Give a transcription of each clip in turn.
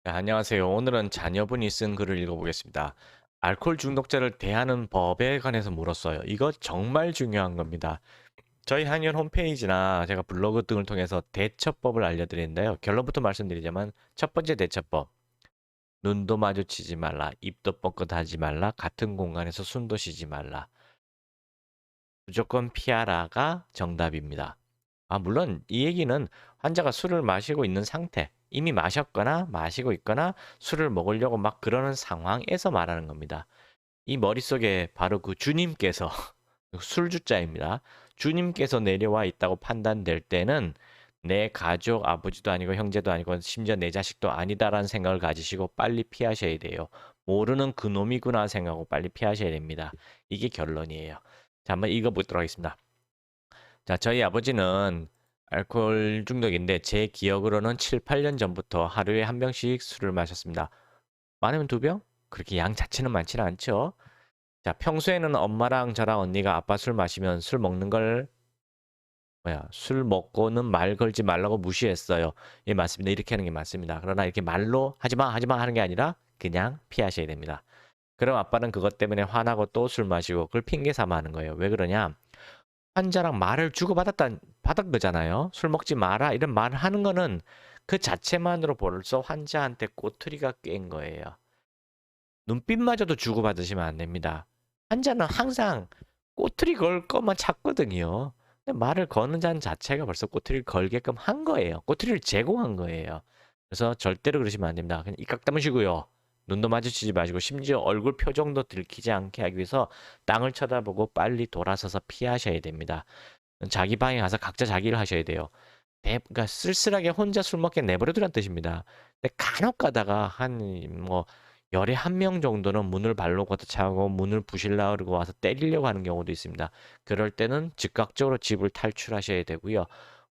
네, 안녕하세요. 오늘은 자녀분이 쓴 글을 읽어보겠습니다. 알코올 중독자를 대하는 법에 관해서 물었어요. 이거 정말 중요한 겁니다. 저희 한의원 홈페이지나 제가 블로그 등을 통해서 대처법을 알려드리는데요. 결론부터 말씀드리자면 첫 번째 대처법. 눈도 마주치지 말라. 입도 뻥끗하지 말라. 같은 공간에서 숨도 쉬지 말라. 무조건 피하라가 정답입니다. 물론 이 얘기는 환자가 술을 마시고 있는 상태, 이미 마셨거나 마시고 있거나 술을 먹으려고 막 그러는 상황에서 말하는 겁니다. 이 머릿속에 바로 그 주님께서 술주자입니다. 주님께서 내려와 있다고 판단될 때는 내 가족, 아버지도 아니고 형제도 아니고 심지어 내 자식도 아니다라는 생각을 가지시고 빨리 피하셔야 돼요. 모르는 그놈이구나 생각하고 빨리 피하셔야 됩니다. 이게 결론이에요. 자, 한번 읽어보도록 하겠습니다. 자, 저희 아버지는 알코올 중독인데 제 기억으로는 7, 8년 전부터 하루에 한 병씩 술을 마셨습니다. 많으면 두 병? 그렇게 양 자체는 많지는 않죠. 자, 평소에는 엄마랑 저랑 언니가 아빠 술 마시면 술 먹는 걸 술 먹고는 말 걸지 말라고 무시했어요. 예, 맞습니다. 이렇게 하는 게 맞습니다. 그러나 이렇게 말로 하지 마, 하지 마 하는 게 아니라 그냥 피하셔야 됩니다. 그럼 아빠는 그것 때문에 화나고 또 술 마시고 그걸 핑계 삼아 하는 거예요. 왜 그러냐? 환자랑 말을 받은 거잖아요. 술 먹지 마라 이런 말을 하는 거는 그 자체만으로 벌써 환자한테 꼬투리가 꿰인 거예요. 눈빛마저도 주고받으시면 안 됩니다. 환자는 항상 꼬투리 걸 것만 찾거든요. 근데 말을 거는 자는 자체가 벌써 꼬투리를 걸게끔 한 거예요. 꼬투리를 제공한 거예요. 그래서 절대로 그러시면 안 됩니다. 그냥 입각 다무시고요. 눈도 마주치지 마시고 심지어 얼굴 표정도 들키지 않게 하기 위해서 땅을 쳐다보고 빨리 돌아서서 피하셔야 됩니다. 자기 방에 가서 각자 자기 를 하셔야 돼요. 그러니까 쓸쓸하게 혼자 술 먹게 내버려두란 뜻입니다. 근데 간혹 가다가 뭐 열에 한 명 정도는 문을 발로 걷어차고 문을 부실라 그러고 와서 때리려고 하는 경우도 있습니다. 그럴 때는 즉각적으로 집을 탈출하셔야 되고요.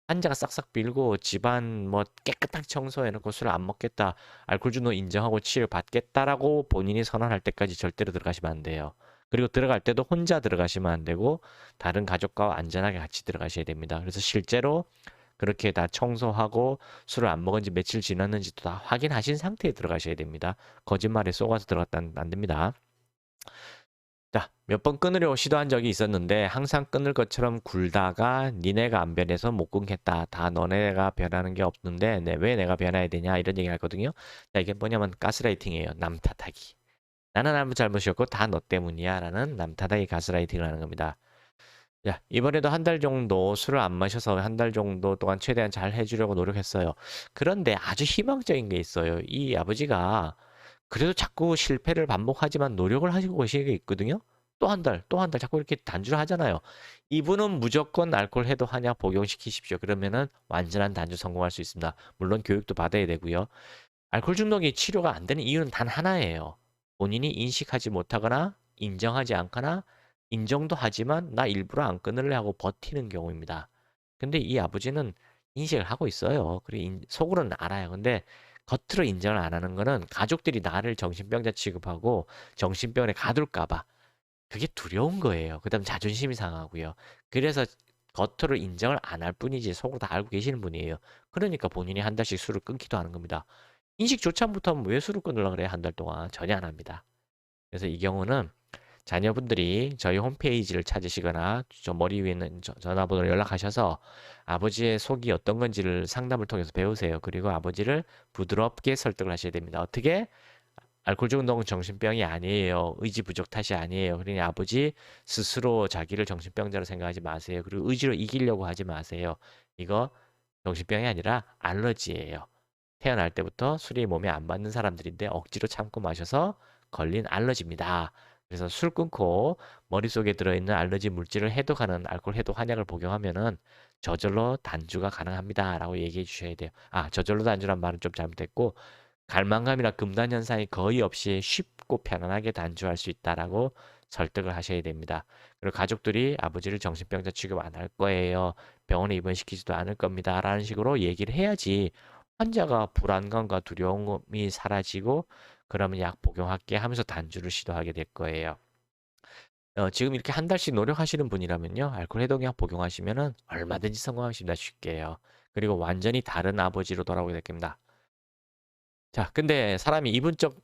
환자가 싹싹 빌고 집안 뭐 깨끗하게 청소해놓고 술 안 먹겠다, 알코올 중독 인정하고 치료 받겠다라고 본인이 선언할 때까지 절대로 들어가시면 안 돼요. 그리고 들어갈 때도 혼자 들어가시면 안 되고 다른 가족과 안전하게 같이 들어가셔야 됩니다. 그래서 실제로 그렇게 다 청소하고 술을 안 먹은 지 며칠 지났는지도 다 확인하신 상태에 들어가셔야 됩니다. 거짓말에 속아서 들어갔다는 안 됩니다. 자, 몇 번 끊으려고 시도한 적이 있었는데 항상 끊을 것처럼 굴다가 니네가 안 변해서 못 끊겠다. 다 너네가 변하는 게 없는데 왜 내가 변해야 되냐 이런 얘기 하거든요. 자, 이게 뭐냐면 가스라이팅이에요. 남 탓하기. 나는 아무 잘못이었고 다 너 때문이야 라는 남 탓하기 가스라이팅을 하는 겁니다. 야, 이번에도 한 달 정도 술을 안 마셔서 한 달 정도 동안 최대한 잘 해주려고 노력했어요. 그런데 아주 희망적인 게 있어요. 이 아버지가 그래도 자꾸 실패를 반복하지만 노력을 하시고 계시는 게 있거든요. 또 한 달, 또 한 달 자꾸 이렇게 단주를 하잖아요. 이분은 무조건 알코올 해도 한약 복용시키십시오. 그러면은 완전한 단주 성공할 수 있습니다. 물론 교육도 받아야 되고요. 알코올 중독이 치료가 안 되는 이유는 단 하나예요. 본인이 인식하지 못하거나 인정하지 않거나 인정도 하지만 나 일부러 안 끊을래 하고 버티는 경우입니다. 근데 이 아버지는 인식을 하고 있어요. 그리고 속으로는 알아요. 근데 겉으로 인정을 안 하는 거는 가족들이 나를 정신병자 취급하고 정신병원에 가둘까 봐 그게 두려운 거예요. 그다음 자존심이 상하고요. 그래서 겉으로 인정을 안 할 뿐이지 속으로 다 알고 계시는 분이에요. 그러니까 본인이 한 달씩 술을 끊기도 하는 겁니다. 인식조차 못하면 왜 술을 끊으려고 그래 한 달 동안 전혀 안 합니다. 그래서 이 경우는 자녀분들이 저희 홈페이지를 찾으시거나 저 머리 위에 있는 전화번호로 연락하셔서 아버지의 속이 어떤 건지를 상담을 통해서 배우세요. 그리고 아버지를 부드럽게 설득을 하셔야 됩니다. 어떻게? 알코올 중독은 정신병이 아니에요. 의지 부족 탓이 아니에요. 그러니 아버지 스스로 자기를 정신병자로 생각하지 마세요. 그리고 의지로 이기려고 하지 마세요. 이거 정신병이 아니라 알러지예요. 태어날 때부터 술이 몸에 안 맞는 사람들인데 억지로 참고 마셔서 걸린 알러지입니다. 그래서 술 끊고 머릿속에 들어있는 알러지 물질을 해독하는 알코올 해독 한약을 복용하면은 저절로 단주가 가능합니다. 라고 얘기해 주셔야 돼요. 저절로 단주란 말은 좀 잘못됐고, 갈망감이나 금단 현상이 거의 없이 쉽고 편안하게 단주할 수 있다라고 설득을 하셔야 됩니다. 그리고 가족들이 아버지를 정신병자 취급 안 할 거예요. 병원에 입원시키지도 않을 겁니다. 라는 식으로 얘기를 해야지 환자가 불안감과 두려움이 사라지고 그러면 약 복용할게 하면서 단주를 시도하게 될 거예요. 지금 이렇게 한 달씩 노력하시는 분이라면요. 알코올 해독약 복용하시면은 얼마든지 성공하십니다. 쉽게요. 그리고 완전히 다른 아버지로 돌아오게 될 겁니다. 자, 근데 사람이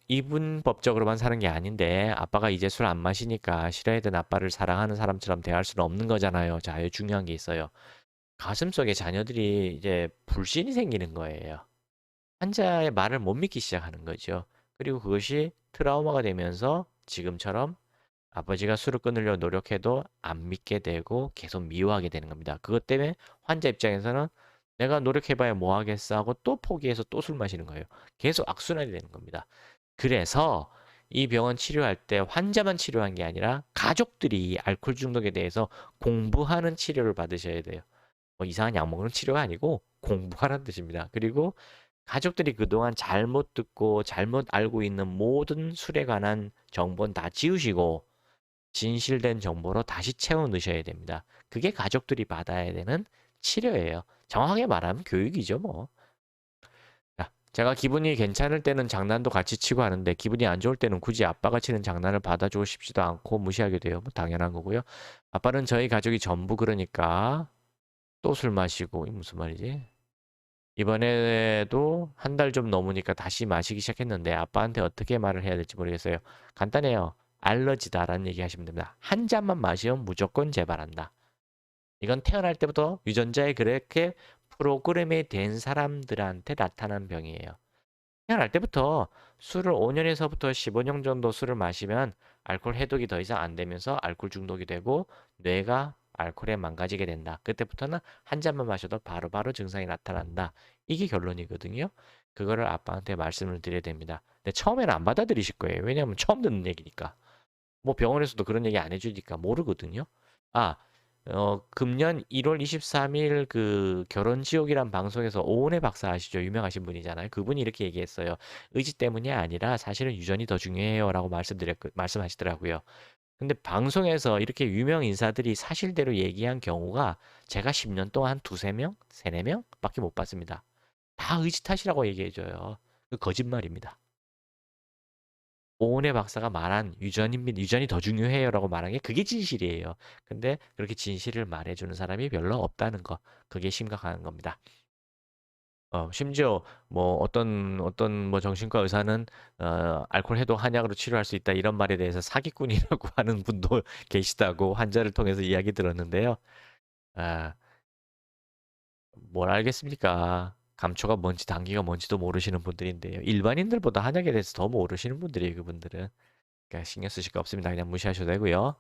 이분법적으로만 사는 게 아닌데 아빠가 이제 술 안 마시니까 싫어했던 아빠를 사랑하는 사람처럼 대할 수는 없는 거잖아요. 자, 이 중요한 게 있어요. 가슴속에 자녀들이 이제 불신이 생기는 거예요. 환자의 말을 못 믿기 시작하는 거죠. 그리고 그것이 트라우마가 되면서 지금처럼 아버지가 술을 끊으려고 노력해도 안 믿게 되고 계속 미워하게 되는 겁니다. 그것 때문에 환자 입장에서는 내가 노력해봐야 뭐 하겠어 하고 또 포기해서 또 술 마시는 거예요. 계속 악순환이 되는 겁니다. 그래서 이 병원 치료할 때 환자만 치료한 게 아니라 가족들이 알코올 중독에 대해서 공부하는 치료를 받으셔야 돼요. 뭐 이상한 약 먹는 치료가 아니고 공부하라는 뜻입니다. 그리고 가족들이 그동안 잘못 듣고 잘못 알고 있는 모든 술에 관한 정보는 다 지우시고 진실된 정보로 다시 채워 넣으셔야 됩니다. 그게 가족들이 받아야 되는 치료예요. 정확하게 말하면 교육이죠, 뭐. 자, 제가 기분이 괜찮을 때는 장난도 같이 치고 하는데 기분이 안 좋을 때는 굳이 아빠가 치는 장난을 받아주고 싶지도 않고 무시하게 돼요. 뭐 당연한 거고요. 아빠는 저희 가족이 전부 그러니까 또 술 마시고 이 무슨 말이지? 이번에도 한 달 좀 넘으니까 다시 마시기 시작했는데 아빠한테 어떻게 말을 해야 될지 모르겠어요. 간단해요. 알러지다라는 얘기 하시면 됩니다. 한 잔만 마시면 무조건 재발한다. 이건 태어날 때부터 유전자에 그렇게 프로그램이 된 사람들한테 나타난 병이에요. 태어날 때부터 술을 5년에서부터 15년 정도 술을 마시면 알코올 해독이 더 이상 안 되면서 알코올 중독이 되고 뇌가 알코올에 망가지게 된다. 그때부터는 한 잔만 마셔도 바로바로 증상이 나타난다. 이게 결론이거든요. 그거를 아빠한테 말씀을 드려야 됩니다. 근데 처음에는 안 받아들이실 거예요. 왜냐하면 처음 듣는 얘기니까. 뭐 병원에서도 그런 얘기 안 해주니까 모르거든요. 아, 금년 1월 23일 그 결혼지옥이란 방송에서 오은혜 박사 아시죠? 유명하신 분이잖아요. 그분이 이렇게 얘기했어요. 의지 때문이 아니라 사실은 유전이 더 중요해요라고 말씀하시더라고요. 근데 방송에서 이렇게 유명 인사들이 사실대로 얘기한 경우가 제가 10년 동안 한 두세 명, 세네 명 밖에 못 봤습니다. 다 의지 탓이라고 얘기해줘요. 그 거짓말입니다. 오은혜 박사가 말한 유전이 더 중요해요라고 말한 게 그게 진실이에요. 근데 그렇게 진실을 말해주는 사람이 별로 없다는 거, 그게 심각한 겁니다. 심지어 뭐 어떤 뭐 정신과 의사는 알코올 해독 한약으로 치료할 수 있다 이런 말에 대해서 사기꾼이라고 하는 분도 계시다고 환자를 통해서 이야기 들었는데요. 아, 뭘 알겠습니까? 감초가 뭔지 당기가 뭔지도 모르시는 분들인데요. 일반인들보다 한약에 대해서 더 모르시는 분들이에요, 그분들은. 그러니까 신경 쓰실 거 없습니다. 그냥 무시하셔도 되고요.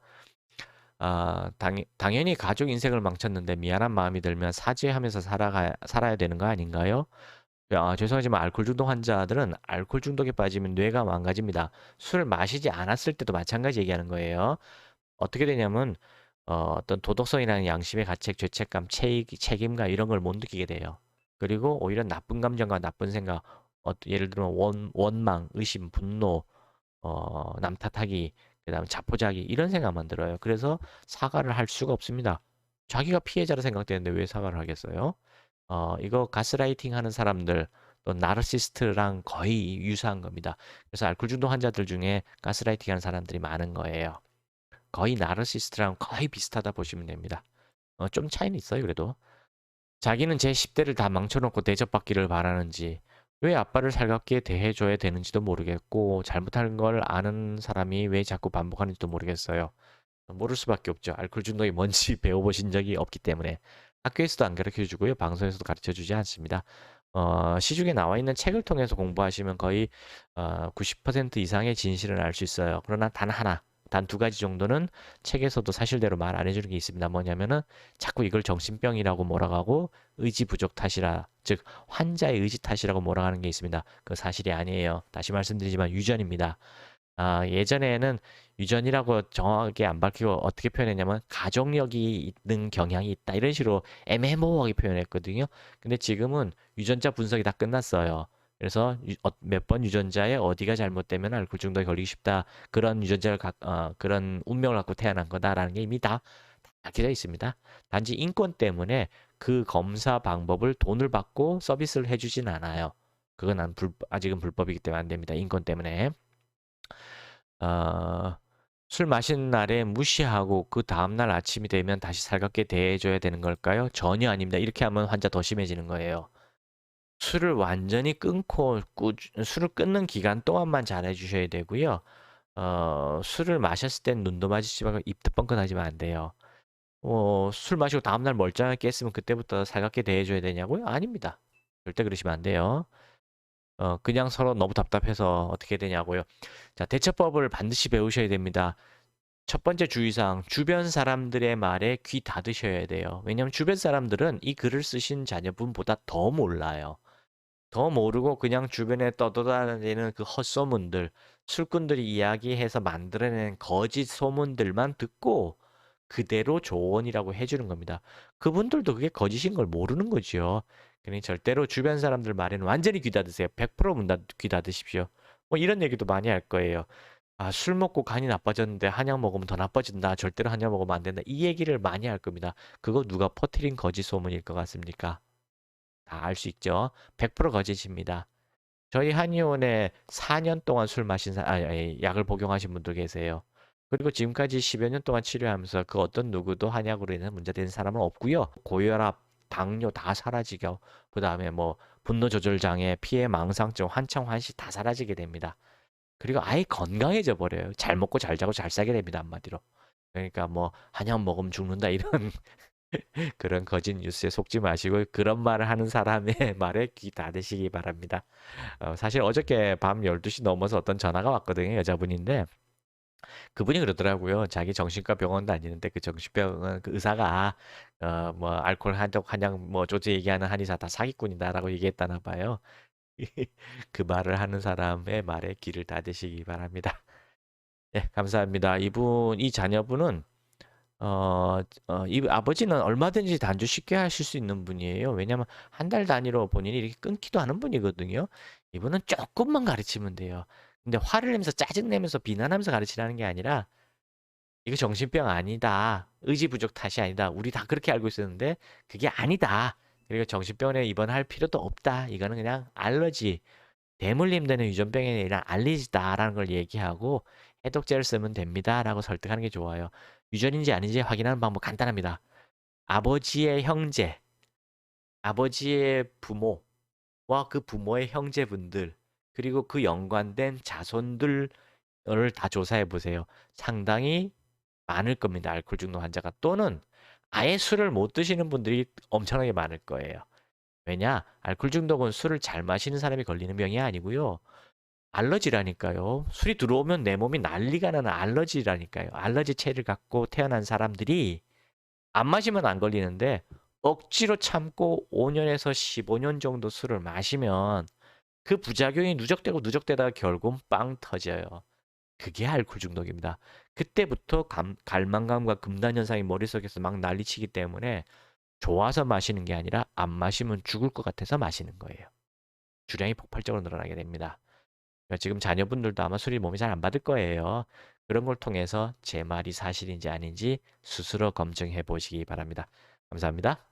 당연히 가족 인생을 망쳤는데 미안한 마음이 들면 사죄하면서 살아야 되는 거 아닌가요? 죄송하지만 알코올 중독 환자들은 알코올 중독에 빠지면 뇌가 망가집니다. 술 마시지 않았을 때도 마찬가지 얘기하는 거예요. 어떻게 되냐면 어떤 도덕성이라는 양심의 가책, 죄책감, 책임감 이런 걸 못 느끼게 돼요. 그리고 오히려 나쁜 감정과 나쁜 생각, 예를 들면 원망, 의심, 분노, 남 탓하기, 그다음에 자포자기 이런 생각만 들어요. 그래서 사과를 할 수가 없습니다. 자기가 피해자로 생각되는데 왜 사과를 하겠어요? 이거 가스라이팅 하는 사람들 또 나르시스트랑 거의 유사한 겁니다. 그래서 알코올 중독 환자들 중에 가스라이팅 하는 사람들이 많은 거예요. 거의 나르시스트랑 거의 비슷하다 보시면 됩니다. 좀 차이는 있어요, 그래도. 자기는 제 10대를 다 망쳐놓고 대접받기를 바라는지, 왜 아빠를 살갑게 대해줘야 되는지도 모르겠고, 잘못한 걸 아는 사람이 왜 자꾸 반복하는지도 모르겠어요. 모를 수밖에 없죠. 알코올 중독이 뭔지 배워보신 적이 없기 때문에. 학교에서도 안 가르쳐 주고요. 방송에서도 가르쳐 주지 않습니다. 시중에 나와 있는 책을 통해서 공부하시면 거의 90% 이상의 진실을 알 수 있어요. 그러나 단 하나, 단 두 가지 정도는 책에서도 사실대로 말 안 해주는 게 있습니다. 뭐냐면은 자꾸 이걸 정신병이라고 몰아가고 의지 부족 탓이라, 즉 환자의 의지 탓이라고 몰아가는 게 있습니다. 그 사실이 아니에요. 다시 말씀드리지만 유전입니다. 예전에는 유전이라고 정확하게 안 밝히고 어떻게 표현했냐면 가족력이 있는 경향이 있다 이런 식으로 애매모호하게 표현했거든요. 근데 지금은 유전자 분석이 다 끝났어요. 그래서 몇 번 유전자에 어디가 잘못되면 알코올 중독에 걸리기 쉽다. 그런 그런 운명을 갖고 태어난 거다라는 게 이미 다 밝혀져 있습니다. 단지 인권 때문에 그 검사 방법을 돈을 받고 서비스를 해주진 않아요. 그건 아직은 불법이기 때문에 안 됩니다. 인권 때문에. 어, 술 마신 날에 무시하고 그 다음날 아침이 되면 다시 살갑게 대해줘야 되는 걸까요? 전혀 아닙니다. 이렇게 하면 환자 더 심해지는 거예요. 술을 완전히 끊고 술을 끊는 기간 동안만 잘해 주셔야 되고요. 술을 마셨을 땐 눈도 마주치지 말고 입도 뻥긋하시면 안 돼요. 술 마시고 다음날 멀쩡하게 깼으면 그때부터 살갑게 대해줘야 되냐고요? 아닙니다. 절대 그러시면 안 돼요. 그냥 서로 너무 답답해서 어떻게 되냐고요? 자, 대처법을 반드시 배우셔야 됩니다. 첫 번째 주의사항, 주변 사람들의 말에 귀 닫으셔야 돼요. 왜냐하면 주변 사람들은 이 글을 쓰신 자녀분보다 더 몰라요. 더 모르고 그냥 주변에 떠돌아다니는 그 헛소문들, 술꾼들이 이야기해서 만들어낸 거짓 소문들만 듣고 그대로 조언이라고 해주는 겁니다. 그분들도 그게 거짓인 걸 모르는 거죠. 그러니 절대로 주변 사람들 말에는 완전히 귀 닫으세요. 100% 귀 닫으십시오. 뭐 이런 얘기도 많이 할 거예요. 아, 술 먹고 간이 나빠졌는데 한약 먹으면 더 나빠진다. 절대로 한약 먹으면 안 된다. 이 얘기를 많이 할 겁니다. 그거 누가 퍼뜨린 거짓 소문일 것 같습니까? 다 알 수 있죠. 100% 거짓입니다. 저희 한의원에 4년 동안 술 마신 약을 복용하신 분도 계세요. 그리고 지금까지 10여 년 동안 치료하면서 그 어떤 누구도 한약으로 인해 문제된 사람은 없고요. 고혈압, 당뇨 다 사라지고 그다음에 뭐 분노 조절 장애, 피해 망상증, 환청, 환시 다 사라지게 됩니다. 그리고 아예 건강해져 버려요. 잘 먹고 잘 자고 잘 살게 됩니다. 한마디로. 그러니까 뭐 한약 먹으면 죽는다 이런 그런 거짓 뉴스에 속지 마시고 그런 말을 하는 사람의 말에 귀 닫으시기 바랍니다. 사실 어저께 밤 12시 넘어서 어떤 전화가 왔거든요. 여자분인데 그분이 그러더라고요. 자기 정신과 병원 다니는데 그 정신병원 그 의사가 뭐 알코올 한약 뭐 조제 얘기하는 한의사 다 사기꾼이다라고 얘기했다나 봐요. 그 말을 하는 사람의 말에 귀를 닫으시기 바랍니다. 네, 감사합니다. 이 자녀분은 이 아버지는 얼마든지 단주 쉽게 하실 수 있는 분이에요. 왜냐면 한 달 단위로 본인이 이렇게 끊기도 하는 분이거든요. 이분은 조금만 가르치면 돼요. 근데 화를 내면서 짜증내면서 비난하면서 가르치라는 게 아니라 이거 정신병 아니다. 의지 부족 탓이 아니다. 우리 다 그렇게 알고 있었는데 그게 아니다. 그리고 정신병원에 입원할 필요도 없다. 이거는 그냥 알러지, 대물림 되는 유전병이 아니라 알리지다라는 걸 얘기하고 해독제를 쓰면 됩니다라고 설득하는 게 좋아요. 유전인지 아닌지 확인하는 방법 간단합니다. 아버지의 형제, 아버지의 부모와 그 부모의 형제분들, 그리고 그 연관된 자손들을 다 조사해 보세요. 상당히 많을 겁니다. 알코올 중독 환자가. 또는 아예 술을 못 드시는 분들이 엄청나게 많을 거예요. 왜냐? 알코올 중독은 술을 잘 마시는 사람이 걸리는 병이 아니고요. 알러지라니까요. 술이 들어오면 내 몸이 난리가 나는 알러지라니까요. 알러지 체를 갖고 태어난 사람들이 안 마시면 안 걸리는데 억지로 참고 5년에서 15년 정도 술을 마시면 그 부작용이 누적되고 누적되다가 결국은 빵 터져요. 그게 알코올 중독입니다. 그때부터 갈망감과 금단 현상이 머릿속에서 막 난리치기 때문에 좋아서 마시는 게 아니라 안 마시면 죽을 것 같아서 마시는 거예요. 주량이 폭발적으로 늘어나게 됩니다. 그러니까 지금 자녀분들도 아마 술이 몸이 잘 안 받을 거예요. 그런 걸 통해서 제 말이 사실인지 아닌지 스스로 검증해 보시기 바랍니다. 감사합니다.